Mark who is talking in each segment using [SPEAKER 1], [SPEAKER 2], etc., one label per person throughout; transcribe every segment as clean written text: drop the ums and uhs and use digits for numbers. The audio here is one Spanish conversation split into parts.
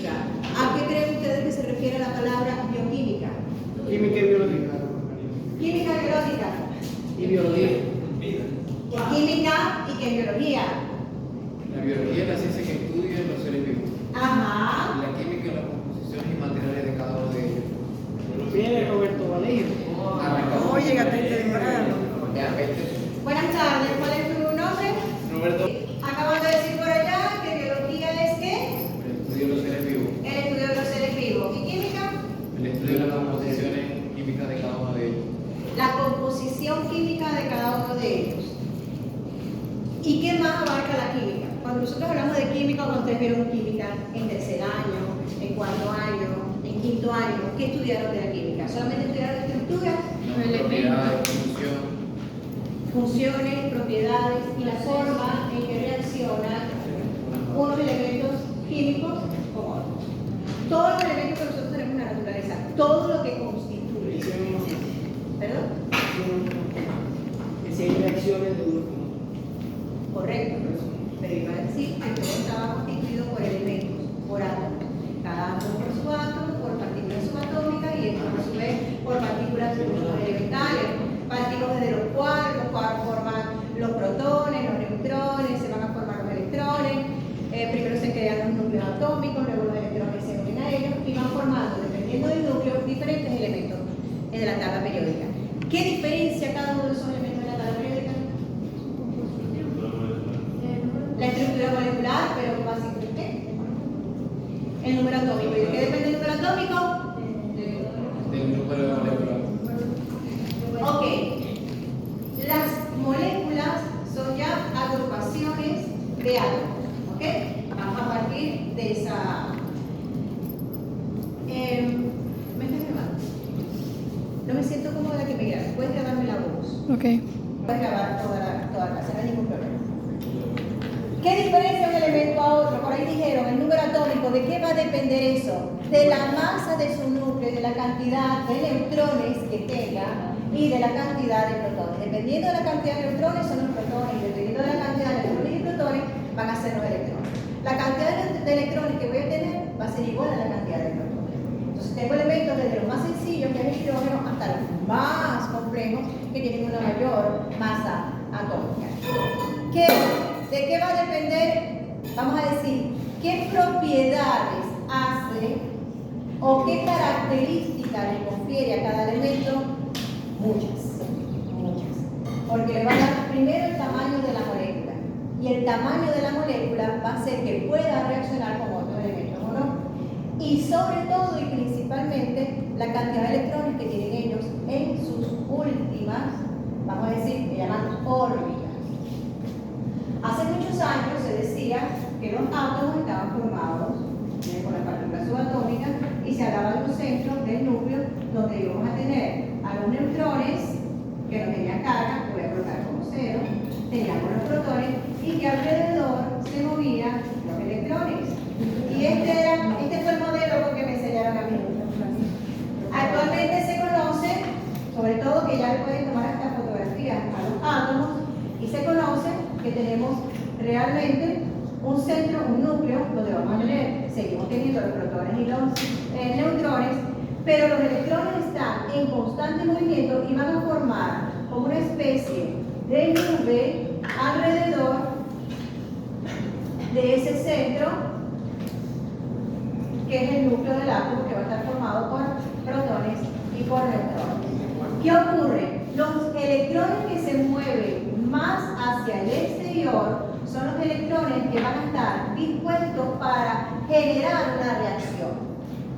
[SPEAKER 1] ¿A qué creen ustedes que se refiere la palabra bioquímica?
[SPEAKER 2] Química y biología.
[SPEAKER 1] Química y biológica.
[SPEAKER 2] Y biología.
[SPEAKER 1] Química y qué biología.
[SPEAKER 3] La biología es la ciencia que estudia los seres vivos.
[SPEAKER 1] Ajá.
[SPEAKER 3] La química es las composiciones y materiales de cada uno de ellos.
[SPEAKER 2] Viene Roberto Vallejo.
[SPEAKER 1] Oh, llegaste temprano.
[SPEAKER 3] Ya, vete.
[SPEAKER 1] Buenas tardes, ¿cuál es tu nombre?
[SPEAKER 3] Roberto.
[SPEAKER 1] Acaban de decir por allá que biología es ¿qué?
[SPEAKER 3] El estudio de los seres vivos.
[SPEAKER 1] El estudio de los seres vivos. ¿Y química?
[SPEAKER 3] El estudio de las composiciones químicas de cada uno de ellos.
[SPEAKER 1] La composición química de cada uno de ellos. ¿Y qué más abarca la química? Cuando nosotros hablamos de química, cuando ustedes vieron química en tercer año, en cuarto año, en quinto año, ¿qué estudiaron de la química? ¿Solamente estudiaron estructura?
[SPEAKER 3] Propiedades, función.
[SPEAKER 1] Funciones, propiedades y la forma en que reaccionan unos elementos químicos con otros. Todos los elementos que nosotros tenemos en la naturaleza, todo lo que constituye. ¿Perdón?
[SPEAKER 2] Que si hay reacciones de uno con otro.
[SPEAKER 1] Correcto. Pero iba a decir que todo estaba constituido por elementos, por átomos. Cada átomo por su átomo, por partículas subatómicas y esto a su vez por partículas elementales. Partículas de los cuales forman los protones, los neutrones, se van a formar los electrones. Primero se crean los núcleos atómicos, luego los electrones se unen a ellos y van formando, dependiendo del núcleo, diferentes elementos de la tabla periódica. ¿Qué diferencia cada uno de esos elementos de la tabla periódica? La estructura molecular, pero básicamente el número atómico. ¿Y de qué depende el número atómico?
[SPEAKER 3] Del número de moléculas.
[SPEAKER 1] Ok. Las moléculas son ya agrupaciones de átomos. ¿Ok? Vamos a partir de esa. ¿Me estás grabando? No me siento cómoda que me grabes. Puedes grabarme la voz.
[SPEAKER 4] Ok.
[SPEAKER 1] Puedes grabar toda la clase, no hay ningún problema. ¿Qué diferencia un elemento a otro? Por ahí dijeron, el número atómico, ¿de qué va a depender eso? De la masa de su núcleo, de la cantidad de neutrones que tenga y de la cantidad de protones. Dependiendo de la cantidad de neutrones son los protones y dependiendo de la cantidad de neutrones y protones van a ser los electrones. La cantidad de electrones que voy a tener va a ser igual a la cantidad de protones. Entonces tengo elementos desde los más sencillos, que es el hidrógeno, hasta los más complejos, que tienen una mayor masa atómica. ¿De qué va a depender? Vamos a decir, ¿qué propiedades hace o qué características le confiere a cada elemento? Muchas. Porque le va a dar primero el tamaño de la molécula. Y el tamaño de la molécula va a hacer que pueda reaccionar con otros elementos o no. Y sobre todo y principalmente, la cantidad de electrones que tienen ellos en sus últimas, vamos a decir, que llaman órbitas. Hace muchos años se decía que los átomos estaban formados por las partículas subatómicas y se hablaba de un centro del núcleo donde íbamos a tener a los neutrones que no tenían carga, que voy a colocar como cero, teníamos los protones y que alrededor se movían los electrones. Y este fue el modelo porque me enseñaron a mí. Actualmente se conoce, sobre todo que ya le pueden tomar hasta fotografías a los átomos, y se conoce que tenemos realmente un centro, un núcleo, donde vamos a tener, seguimos teniendo los protones y los neutrones, pero los electrones están en constante movimiento y van a formar como una especie de nube alrededor de ese centro, que es el núcleo del átomo, que va a estar formado por protones y por neutrones. ¿Qué ocurre? Los electrones que se mueven más hacia el exterior son los electrones que van a estar dispuestos para generar una reacción.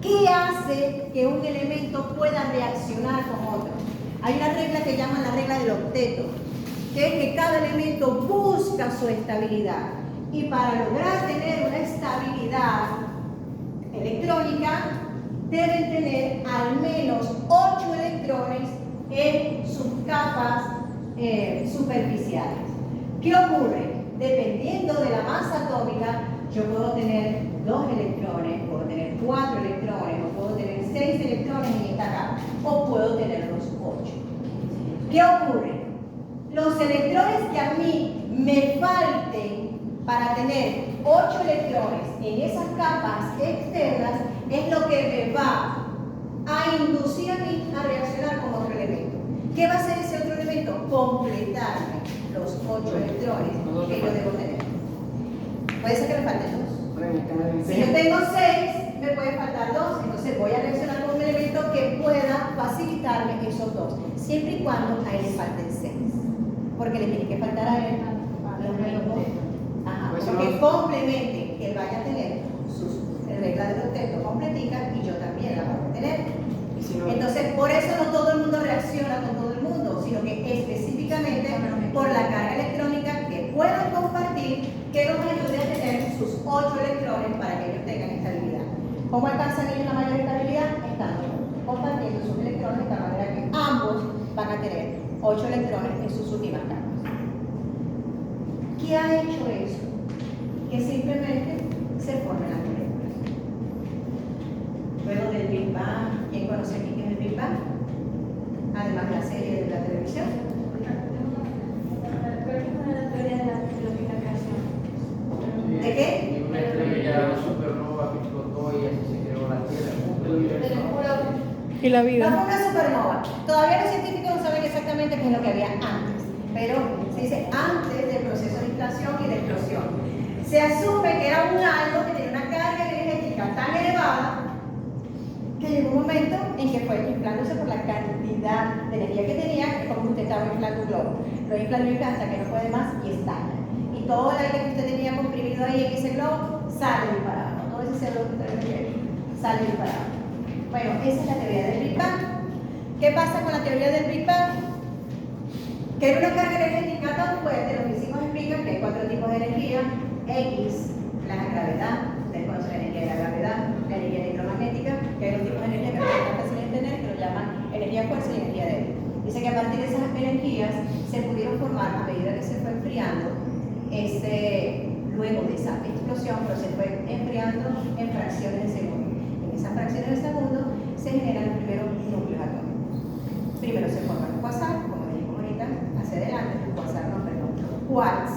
[SPEAKER 1] ¿Qué hace que un elemento pueda reaccionar con otro? Hay una regla que llaman la regla del octeto, que es que cada elemento busca su estabilidad. Y para lograr tener una estabilidad electrónica, deben tener al menos 8 electrones en sus capas superficiales. ¿Qué ocurre? Dependiendo de la masa atómica, yo puedo tener 2 electrones, puedo tener 4 electrones, o puedo tener 6 electrones en esta capa, o puedo tener los 8. ¿Qué ocurre? Los electrones que a mí me falten para tener 8 electrones en esas capas externas que me va a inducir a mí a reaccionar con otro elemento. ¿Qué va a hacer ese otro elemento? Completarme los 8 electrones que yo debo tener. Puede ser que me falten 2. Si yo tengo 6, me puede faltar 2, entonces voy a reaccionar con un elemento que pueda facilitarme esos 2, siempre y cuando a él le falten 6. Porque le tiene que faltar a él los mismos. Ajá, porque complemente que él vaya a tener sus reglas del octeto completicas y yo también la voy a tener. Entonces, por eso no todo el mundo reacciona con todo el mundo, sino que específicamente por la carga electrónica que puedan compartir, que nos ayude a tener sus 8 electrones para que ellos tengan estabilidad. ¿Cómo alcanzan ellos la mayor estabilidad? Estando compartiendo sus electrones de tal manera que ambos van a tener 8 electrones en sus últimas cargas. ¿Qué ha hecho eso? Que simplemente se formen las moléculas. Luego del Big Bang, ¿quién conoce aquí qué es el Big Bang? Además de la serie de la televisión. ¿De qué?
[SPEAKER 3] Y una estrella supernova que explotó y así se creó la Tierra, el mundo, el universo.
[SPEAKER 4] Y la
[SPEAKER 1] No
[SPEAKER 4] vida.
[SPEAKER 1] fue una supernova. Todavía los científicos no saben exactamente qué es lo que había antes, pero se dice antes del proceso de inflación y de explosión. Se asume que era un algo que tenía una carga energética tan elevada que llegó un momento en que fue inflándose por la cantidad de energía que tenía, como usted estaba inflando un globo. Lo infla hasta que no puede más y estalla. Y todo el aire que usted tenía comprimido ahí en ese globo sale disparado. Todo ese CO2 que usted ve sale disparado. Bueno, esa es la teoría del Big Bang. ¿Qué pasa con la teoría del Big Bang? Que era una carga energética tan fuerte, los físicos explican que hay 4 tipos de energía: X, la gravedad, ustedes conocen la energía de la gravedad, la energía electromagnética, que hay 2 tipos de energía que no es tan fácil de entender, que lo llaman energía fuerza y energía débil. Dice que a partir de esas energías se pudieron formar, a medida que se fue enfriando, luego de esa explosión, pero se fue enfriando en fracciones de segundo. En esas fracciones de segundo se generan los primeros núcleos atómicos. Primero se forman los quasar, como dijimos ahorita, hacia adelante, quasar no, perdón, quarks.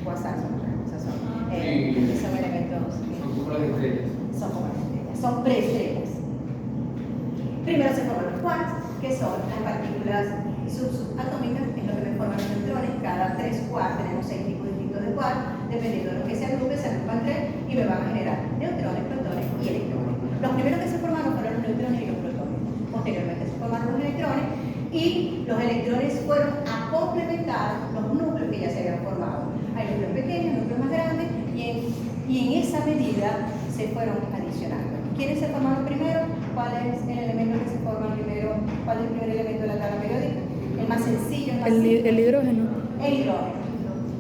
[SPEAKER 1] Quasar son otras cosas, son elementos.
[SPEAKER 3] Son como las estrellas.
[SPEAKER 1] Son como las estrellas, son preestrellas. Primero se forman los quarks, que son las partículas subatómicas, es lo que me forman los neutrones. Cada 3 quarks tenemos 6 tipos distintos de quarks, dependiendo de lo que se agrupan 3 y me van a generar neutrones, protones y electrones. Los primeros que se formaron fueron los neutrones y los protones. Posteriormente se formaron los electrones y los electrones fueron a complementar los núcleos que ya se habían formado. Hay núcleos pequeños, núcleos más grandes y en esa medida se fueron adicionando. ¿Quiénes se formaron primero? ¿Cuál es el elemento que se forma primero? ¿Cuál es el primer elemento de la tabla periódica? El más sencillo, el más simple.
[SPEAKER 4] El hidrógeno.
[SPEAKER 1] El hidrógeno.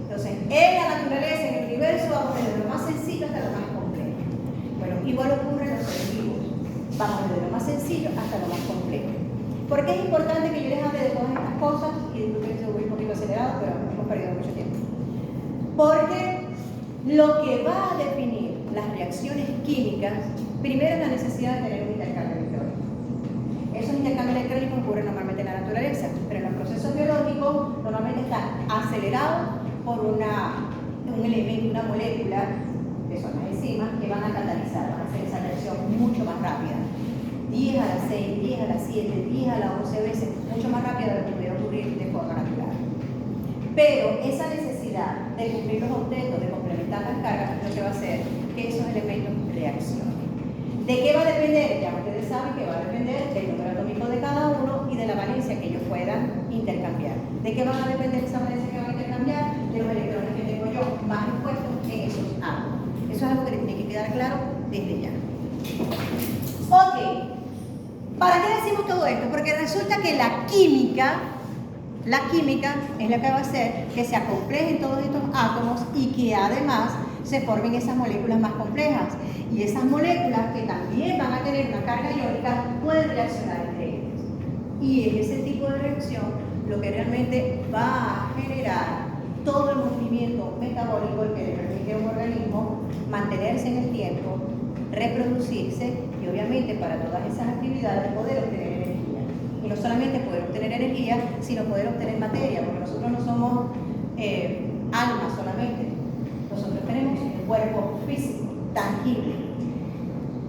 [SPEAKER 1] Entonces, en la naturaleza, en el universo, vamos desde lo más sencillo hasta lo más complejo. Bueno, igual ocurre en los seres vivos. Vamos desde lo más sencillo hasta lo más complejo. ¿Por qué es importante que yo les hable de todas estas cosas? Y disculpen que voy un poquito acelerado, pero hemos perdido mucho tiempo. Porque lo que va a definir las reacciones químicas, primero es la necesidad de tener un intercambio electrónico. Esos intercambios electrónicos ocurren normalmente en la naturaleza, pero en los procesos biológicos normalmente están acelerados por un elemento, una molécula, que son las enzimas, que van a catalizar, van a hacer esa reacción mucho más rápida. 10 a la 6, 10 a la 7, 10 a la 11 veces, mucho más rápida de lo que pudiera ocurrir de forma natural. Pero esa necesidad de cumplir los objetos, de complementar las cargas, es lo que va a hacer que esos elementos reaccionen. ¿De qué va a depender? Ya ustedes saben que va a depender del número atómico de cada uno y de la valencia que ellos puedan intercambiar. ¿De qué van a depender esa valencia que van a intercambiar? De los electrones que tengo yo más expuestos en esos átomos. Eso es algo que les tiene que quedar claro desde ya. Ok, ¿para qué decimos todo esto? Porque resulta que la química es la que va a hacer que se acomplejen todos estos átomos y que además se formen esas moléculas más complejas. Y esas moléculas que también van a tener una carga iónica pueden reaccionar entre ellas. Y en ese tipo de reacción lo que realmente va a generar todo el movimiento metabólico que le permite a un organismo mantenerse en el tiempo, reproducirse y obviamente para todas esas actividades poder obtener energía. Y no solamente poder obtener energía, sino poder obtener materia, porque nosotros no somos almas solamente. Nosotros tenemos un cuerpo físico, tangible.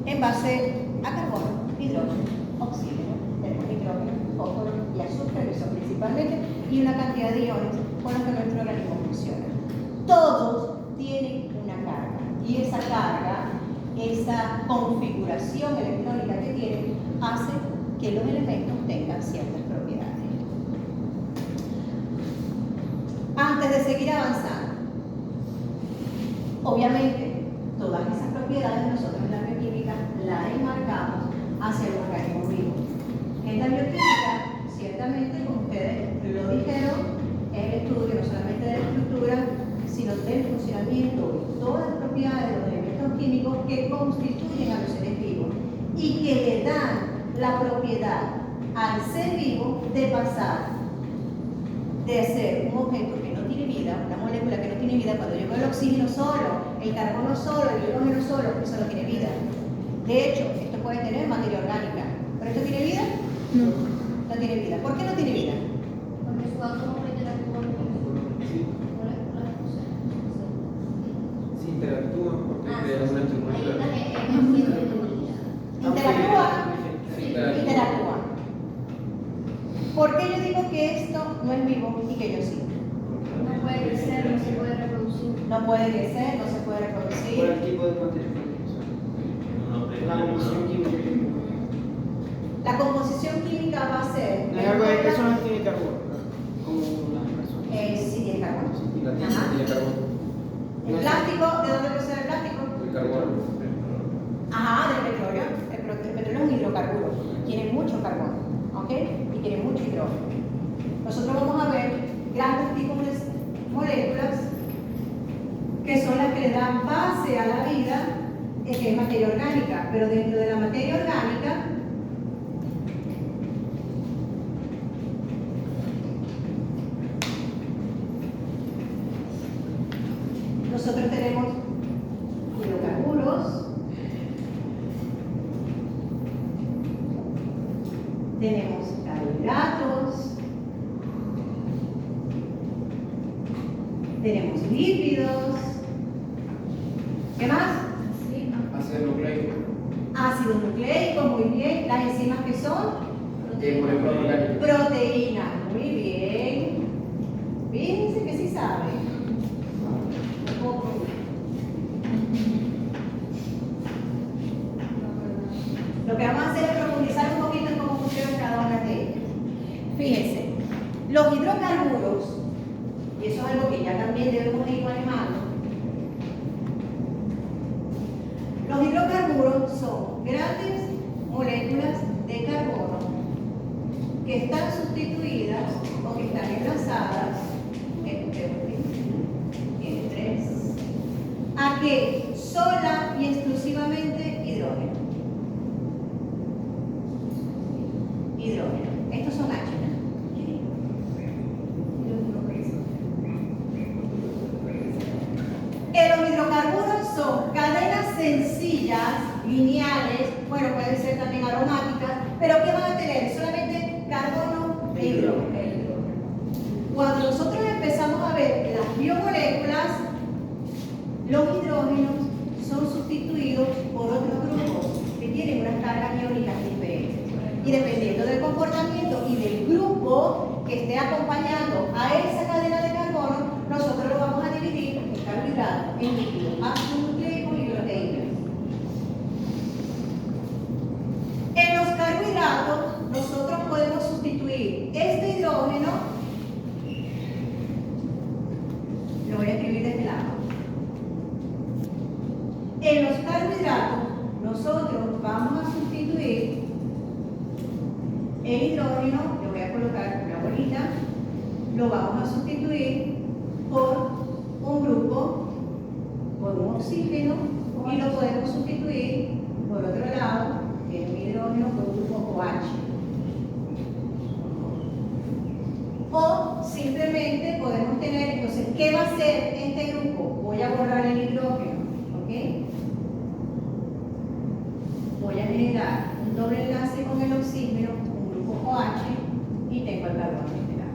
[SPEAKER 1] en base a carbono, hidrógeno, oxígeno, tenemos nitrógeno, fósforo y azufre, que son principalmente, y una cantidad de iones con los que nuestro organismo funciona. Todos tienen una carga, y esa carga, esa configuración electrónica que tienen, hace que los elementos tengan ciertas propiedades. Antes de seguir avanzando, obviamente, todas esas propiedades nosotros en la bioquímica las enmarcamos hacia el organismo vivo. En la bioquímica, ciertamente, como ustedes lo dijeron, es el estudio no solamente de la estructura, sino del funcionamiento de todas las propiedades de los elementos químicos que constituyen a los seres vivos y que le dan la propiedad al ser vivo de pasar de ser un objeto que no tiene vida, una molécula que no tiene vida. Cuando yo veo el oxígeno solo, el carbono solo, el hidrógeno solo, eso no tiene vida. De hecho, esto puede tener materia orgánica, ¿pero esto tiene vida? No, no tiene vida. ¿Por qué no tiene vida?
[SPEAKER 4] Porque su átomo interactúa con moléculas, o sea,
[SPEAKER 3] Si interactúan porque crean una
[SPEAKER 4] ahí
[SPEAKER 3] estructura.
[SPEAKER 4] está el ejemplo de vida.
[SPEAKER 1] Interactúa.
[SPEAKER 3] Interactúa.
[SPEAKER 1] Interactúa. ¿Por qué yo digo que esto no es vivo y que yo sí?
[SPEAKER 4] No puede crecer, no se puede reproducir.
[SPEAKER 1] No puede crecer, no se puede
[SPEAKER 2] Por
[SPEAKER 1] reproducir.
[SPEAKER 2] el tipo de materia prima. La composición química.
[SPEAKER 1] La composición química va a ser...
[SPEAKER 2] No es algo de que eso no tiene carbono, como las personas.
[SPEAKER 1] Sí tiene carbono.
[SPEAKER 3] Y la tinta
[SPEAKER 1] Ajá.
[SPEAKER 3] tiene carbono.
[SPEAKER 1] El plástico, ¿de dónde procede el plástico?
[SPEAKER 3] El carbono.
[SPEAKER 1] Ajá, del petróleo. El petróleo es un hidrocarburo. Tiene mucho carbono, ¿ok? Y tiene mucho hidrógeno. Nosotros vamos a ver grandes tipos de moléculas que son las que le dan base a la vida, que es materia orgánica. Pero dentro de la materia orgánica, nosotros tenemos hidrocarburos, tenemos carbohidratos, tenemos lípidos, ¿qué más?
[SPEAKER 4] Sí,
[SPEAKER 3] Ácido nucleico.
[SPEAKER 1] Ácidos nucleicos, muy bien. Las enzimas que son
[SPEAKER 3] Moléculas orgánicas.
[SPEAKER 1] proteínas, muy bien. Fíjense que sí saben. Lo que vamos a hacer es profundizar un poquito en cómo funcionan cada una de ellas. Fíjense, los hidrocarburos, y eso es algo que ya también debemos ir manejando, los hidrocarburos son grandes moléculas de carbono que están sustituidas o que están enlazadas, tiene tres, ¿a qué? Sola y exclusivamente hidrógeno. Hidrógeno. Estos son H. Los hidrocarburos son cadenas sencillas, lineales, bueno, pueden ser también aromáticas, pero ¿qué van a tener? Solamente carbono e hidrógeno. Cuando nosotros empezamos a ver las biomoléculas, los hidrógenos son sustituidos por otros grupos que tienen unas cargas iónicas diferentes. Y dependiendo del comportamiento y del grupo que esté acompañando a esa cadena de carbono, nosotros lo vamos a dividir en carbohidratos, en líquidos, ácidos nucleicos y proteínas. En los carbohidratos, nosotros podemos sustituir este hidrógeno, lo voy a escribir de este lado. En los carbohidratos, nosotros vamos a sustituir el hidrógeno, le voy a colocar una bolita, lo vamos a sustituir por un grupo, por un oxígeno, y lo podemos sustituir por otro lado, que es un hidrógeno, por un grupo OH. O simplemente podemos tener, entonces, ¿qué va a hacer este grupo? Voy a borrar el hidrógeno, ¿ok? Voy a generar un doble enlace con el oxígeno, un grupo OH, y tengo el carbono en este lado.